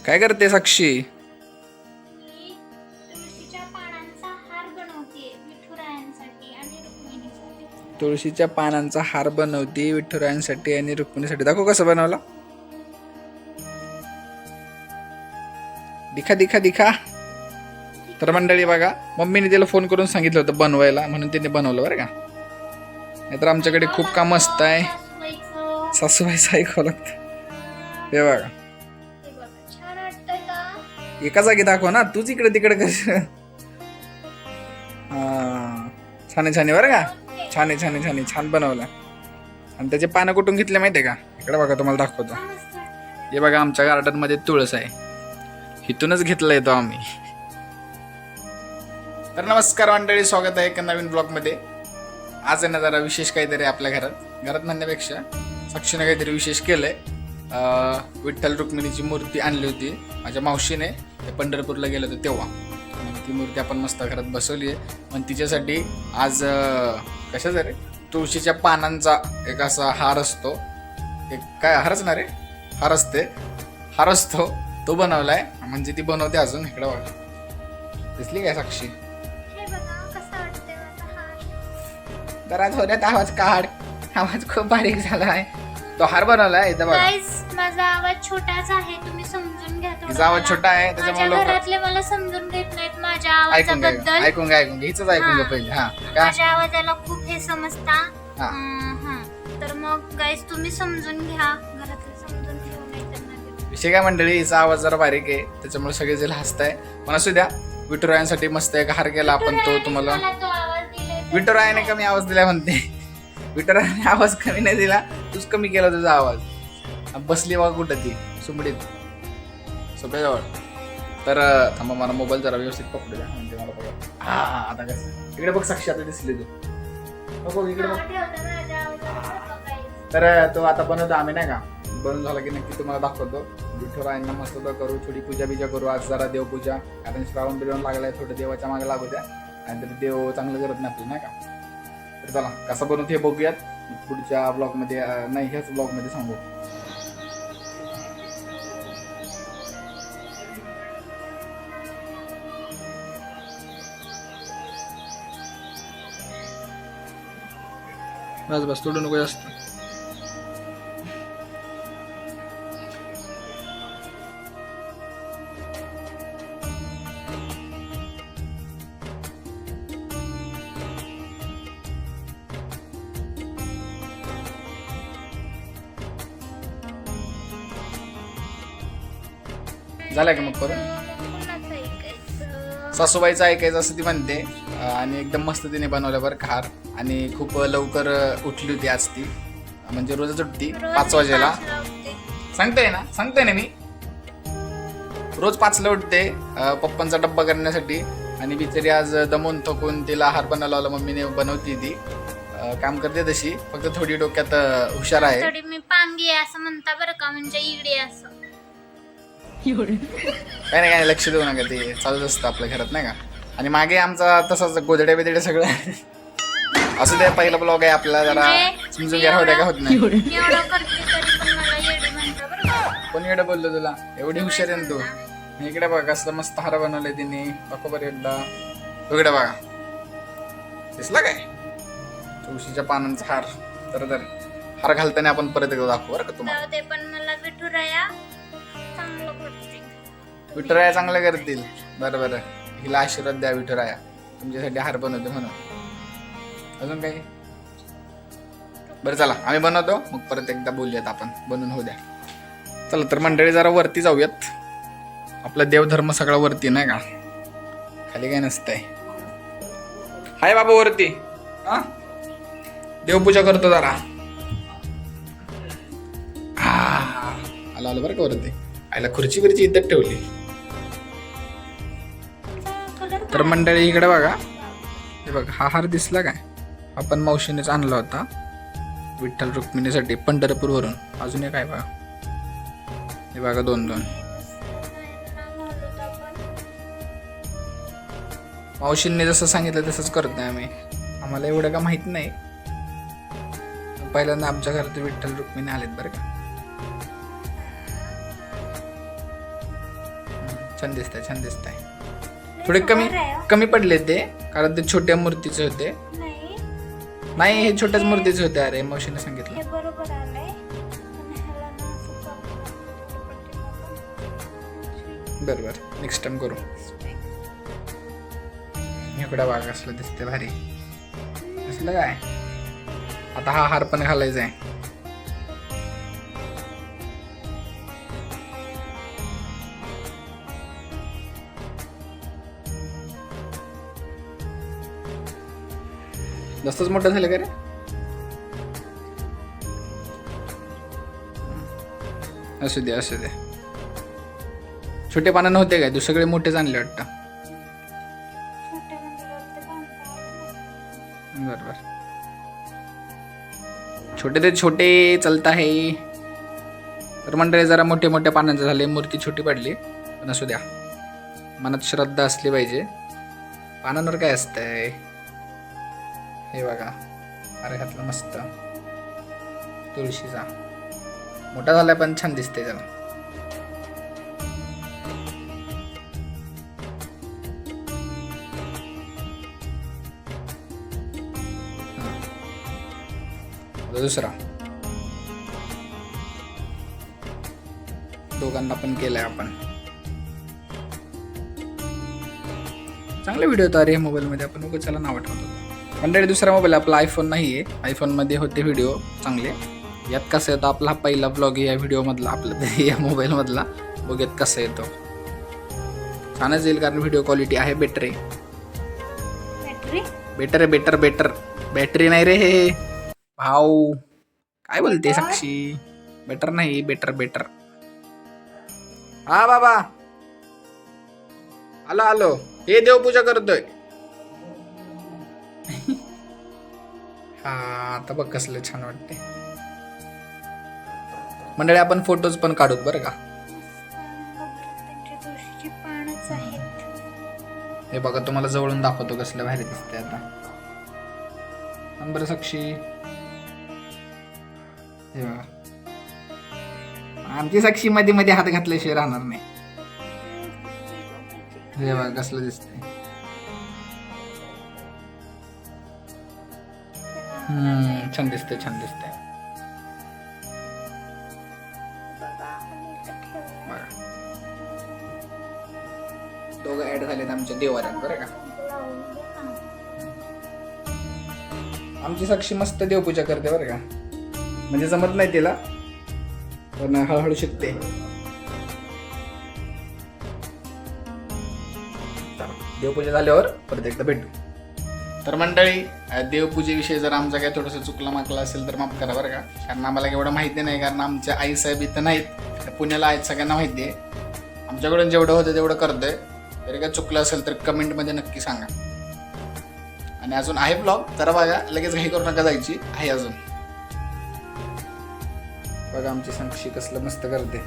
काय करते साक्षी? मी तुळशीच्या पानांचा हार बनवते विठुरायांसाठी आणि रुक्मिणीसाठी. तुळशीच्या पानांचा हार बनवते विठुरायांसाठी आणि रुक्मिणीसाठी. दाखव कसं बनवला. दिखा दिखा दिखा. तर मंडळी बघा, मम्मीने तिला फोन करून सांगितलं होतं बनवायला, म्हणून तिने बनवलं बरं का. नाहीतर आमच्याकडे खूप काम असत आहे. सासूबाईचं. सासूबाईचं ऐकावं लागतं. हे बघा, हे बघा, छान वाटतंय का? एका जागी दाखव ना, तूच इकडे तिकडे कसं. हा, छान आहे छान आहे बरं का. छान आहे छान आहे छान आहे, छान बनवलं. आणि त्याचे पानं कुठून घेतले माहितीये का? इकडे बघा, तुम्हाला दाखवतो. हा, मस्त वाटतंय. हे बघा, आमच्या गार्डन मध्ये तुळस आहे, इथूनच घेतला येतो आम्ही. तर नमस्कार मंडळी, स्वागत आहे एका नवीन ब्लॉग मध्ये. आज आहे ना जरा विशेष काहीतरी आपल्या घरात म्हणण्यापेक्षा साक्षीने काहीतरी विशेष केलंय. विठ्ठल रुक्मिणीची मूर्ती आणली होती माझ्या मावशीने, ते पंढरपूरला गेलो होतो तेव्हा. ती मूर्ती आपण मस्त घरात बसवली आहे. पण तिच्यासाठी आज कशाचा रे, तुळशीच्या पानांचा एक असा हार असतो, एक काय हारच ना रे, हार असतो, तो बनवलाय. म्हणजे ती बनवते अजून. इकडे बघा, दिसली काय साक्षी? हे बघा कसं वाटतंय माझा हार. जरा थोड्यात आवाज काढ, आवाज खूप बारीक झाला आहे. तो हार बनवलाय इथं बघा. गाईज, माझा आवाज छोटाच आहे, तुम्ही समजून घ्या थोडं तिचा आवाज मला. छोटा आहे त्याच्यामुळे माझ्या लोक घरातले मला समजून घेत नाहीत माझ्या ऐकून घ्या आवाजाबद्दल. ऐकून घ्या हिचंच ऐकून घ्या हा. पहिले. हा का? माझ्या आवाजाला खूप हे समजता. हा. हा. तर मग गाईज तुम्ही समजून घ्या, घरातले समजून घेऊ नाही तर नाही. विषय काय मंडळी, हिचा आवाज जरा बारीक आहे, त्याच्यामुळे सगळे जण हसताय. पण असू द्या, विठुरायांसाठी मस्त एक हार केला आपण. तो तुम्हाला मला तो आवाज दिलाय. विठुरायाने कमी आवाज दिला म्हणते. विठुरायाने आवाज कमी नाही दिला, तूच कमी केला तुझा आवाज. बसली बघा कुठं ती सुमडीत सोप्याजवळ. तर थांबा, मला मोबाईल जरा व्यवस्थित पकडू द्या, म्हणजे मला बघा. हा आता कसं इकडे बघ साक्षी, आता दिसली तू. बघ इकडे बघ. नाव ठेवता माझ्या आवाजाला बघा guys. तर तो आता बनवतो आम्ही नाही का. बनून झाला की नक्की तुम्हाला दाखवतो. विठुरायांना मस्त करू, थोडी पूजा बिजा करू आज, जरा देवपूजा. कारण श्रावण बिरावण लागलाय, थोडं देवाच्या मागे लागू द्या, नाहीतर देव चांगलं करत नाही आपलं नाही का. तर चला, कसं बनवतो हे बघूयात पुढच्या ब्लॉग मध्ये. नाही, ह्याच ब्लॉग मध्ये सांगू. बस बस, तोडू नको जास्त. झालं का मग परत? कोणाचं ऐकायचं? सासूबाईचं ऐकायचं असं ती म्हणते. आणि एकदम मस्त तिने बनवलं बरं हार. आणि खूप लवकर उठली होती आज ती, म्हणजे रोजच उठती रोज 5 वाजेला. पाचला उठते. सांगतोय ना मी, रोज 5ला उठते पप्पांचा डब्बा करण्यासाठी. आणि बिचारी आज दमून थकून तिला हार बनायला लावला, मम्मीने बनवती ती. काम करते तशी, फक्त थोडी डोक्यात हुशार आहे. थोडी मी पांगी आहे असं म्हणता बरं का, म्हणजे इडी असं. काय नाही लक्ष देऊ नका, ते चालूच असतं आपल्या घरात नाही का. आणि मागे आमचा तसंच गोधड्या बिदड्या सगळं. असू द्या, पहिला ब्लॉग आहे आपला, जरा म्हणजे समजून घ्या, होत्या का होत नाही. एवढं करते तरी पण मला येडी म्हणता बरं का. कोणी एवढं बोललो तुला? एवढी हुशार आहे ना तू. इकडे बघा कसलं मस्त हार बनवलंय तिने. दाखव बरं एकदा. इकडे बघा, दिसला काय? तुळशीच्या पानांचा हार. तर हार घालताना आपण परत एकदा दाखवू बरं का तुम्हाला. जाऊ दे, पण मला विठुराया चांगलं करते. विठुराया चांगलं करतील. बरं, हिला आशीर्वाद द्या विठुराया, तुमच्यासाठी हार बनवते म्हणून. अजून काही? बरं चला, आम्ही बनवतो, मग परत एकदा बोलूयात आपण. बनवून होऊ द्या. चला तर मंडळी, जरा वरती जाऊयात. आपला देवधर्म सगळा वरती नाही का, खाली काय नसतंय. हाय बाबा वरती. हा, देवपूजा करतो जरा. आलं बरं का वरती. आयला खुर्ची बिरची इथं ठेवली. तर मंडळी इकडे बघा, हे बघा हा हार दिसला काय? आपण मावशीनेच आणला होता विठ्ठल रुक्मिणीसाठी पंढरपूरवरून. अजून एक आहे बघा, हे बघा 2-2. मावशींनी जसं सांगितलं तसंच करतोय आम्ही. आम्हाला एवढं का माहित नाही. पहिल्यांदा आमच्या घरात विठ्ठल रुक्मिणी आलेत बरं का. छान दिसतंय छान दिसतंय. थोडे कमी पडले ते, कारण ते छोट्या मूर्तीचे होते. नाही नाही हे छोट्याच मूर्तीचे होते. अरे मावशीने सांगितलं. हे बरोबर आलंय, पण ह्याला ना असं पकडलं. बरोबर नेक्स्ट टाइम करू. इकडं बाग असलं दिसते भारी. असलं काय आता हा हार पण घालायचा आहे. जास्तच मोठं झालं का रे? असू दे असू दे. छोटे पानं नव्हते काय? तू सगळे मोठेच आणले वाटतं. बरोबर छोटे ते छोटे चलता है. तर मंडळी जरा मोठे मोठ्या पानांचं झाले, मूर्ती छोटी पडली, पण असू द्या, मनात श्रद्धा असली पाहिजे. पानांवर काय असतंय हे बघा. अरे घातलं मस्त तुळशीचा. मोठा झालाय पण छान दिसते त्याला. दुसरा दोघांना पण केलंय आपण. चांगले व्हिडिओ होता रे मोबाईल मध्ये. आपण उगाच त्याला नाव ठेवतो. मंडळी दुसरा मोबाईल आपला आयफोन नाहीये. आयफोन मध्ये होते व्हिडिओ चांगले. यात कसं येतो आपला पहिला ब्लॉग या व्हिडिओ मधला, आपला या मोबाईल मधला. बघूयात कसं येतो. छानच येईल कारण व्हिडिओ क्वालिटी आहे बेटर आहे. बेटर आहे बेटर बेटर. बॅटरी नाही रे हे भाऊ. काय बोलते साक्षी? बेटर नाही बेटर बेटर. हा बाबा आलो आलो. हे देवपूजा करतोय. हा आता बघ कसलं छान वाटते. मंडळी आपण फोटोज पण काढूत बरं का. हे बघा तुम्हाला जवळून दाखवतो कसलं भारी दिसते आता. बरं साक्षी हे बघा. आमची साक्षी मध्ये मध्ये हात घातल्याशिवाय राहणार नाही. हे बघा कसलं दिसतंय. छान दिसतंय छान दिसतंय. दोघं ऍड झालेत आमच्या देवाऱ्यात बरं का. आमची साक्षी मस्त देवपूजा करते बरं का. म्हणजे जमत नाही तिला पण हळूहळू शिकते. देवपूजा झाल्यावर परत एकदा भेटू. तर मंडळी देवपूजेविषयी जर आमचं काय थोडंसं चुकलं माकलं असेल तर माफ करा बरं का. कारण आम्हाला एवढं माहिती नाही. कारण आमच्या आई साहेब इथं नाहीत, पुण्याला आहेत, सगळ्यांना माहिती आहे. आमच्याकडून जेवढं होतं तेवढं करतोय. तरी काय चुकलं असेल तर कमेंटमध्ये नक्की सांगा. आणि अजून आहे ब्लॉग तर बघा. लगेच घाई करू नका जायची. आहे अजून. बघा आमची साक्षी कसलं मस्त करते.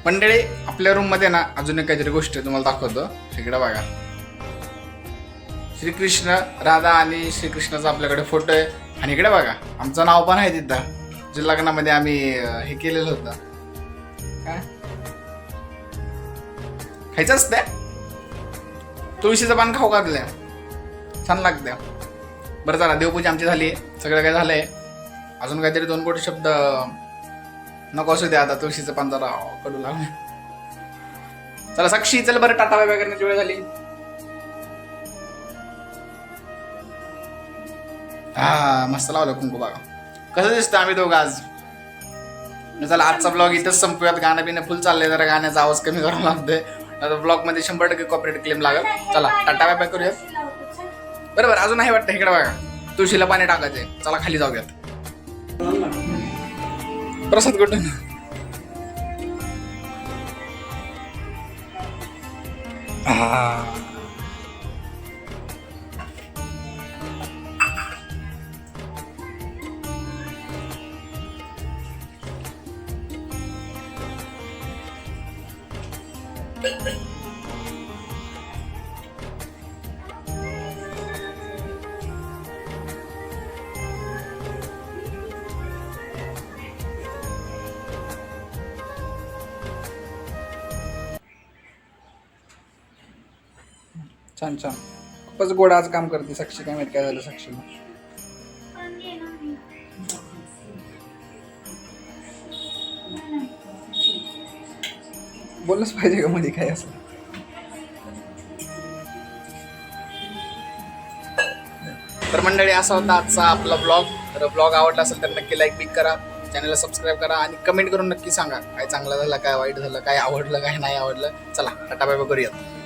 मंडळी आपल्या रूम मध्ये ना अजून एक काहीतरी गोष्ट तुम्हाला दाखवतो. इकडे बघा. श्रीकृष्ण राधा आणि श्रीकृष्णाचा आपल्याकडे फोटो आहे. आणि इकडे बघा आमचं नाव पण आहे तिथं, जे लग्नामध्ये आम्ही हे केलेलं होतं. काय खायचं असतं? तुळशीचं पान खाऊ घातलंय, छान लागतं. बरं चला देवपूजा आमची झाली, सगळं काय झालंय. अजून काहीतरी दोन कोटी शब्द नको असू द्या. आता तुळशीचं पान जरा कडू लागलं. चला साक्षी चल बरं टाटा बाय बाय करण्याची वेळ झाली. हा मस्त लावलं कुंकू. बघा कसं दिसतं आम्ही दोघं आज. चला आजचा ब्लॉग इथंच संपूयात. गाणं बिणं फुल चाललंय, जरा गाण्याचा आवाज कमी करावा लागतोय. आता ब्लॉग मध्ये 100% कॉपरेट क्लेम लागेल. चला टाटा बाय बाय करूयात. बरोबर अजून आहे वाटतं. इकडे बघा तुळशीला पाणी टाकायचंय. चला खाली जाऊयात. प्रसाद कुठून? छान छान. खूपच गोड आज काम करते साक्षी. काय माहिती काय झालं साक्षीला. बोललंच पाहिजे का मध्ये काय असं. तर मंडळी असा होता आजचा आपला ब्लॉग. तर ब्लॉग आवडला असेल तर नक्की लाईक बिक करा, चॅनलला सबस्क्राईब करा आणि कमेंट करून नक्की सांगा काय चांगलं झालं, काय वाईट झालं, काय आवडलं, काय नाही आवडलं. चला टाटा बाय बाय करूयात.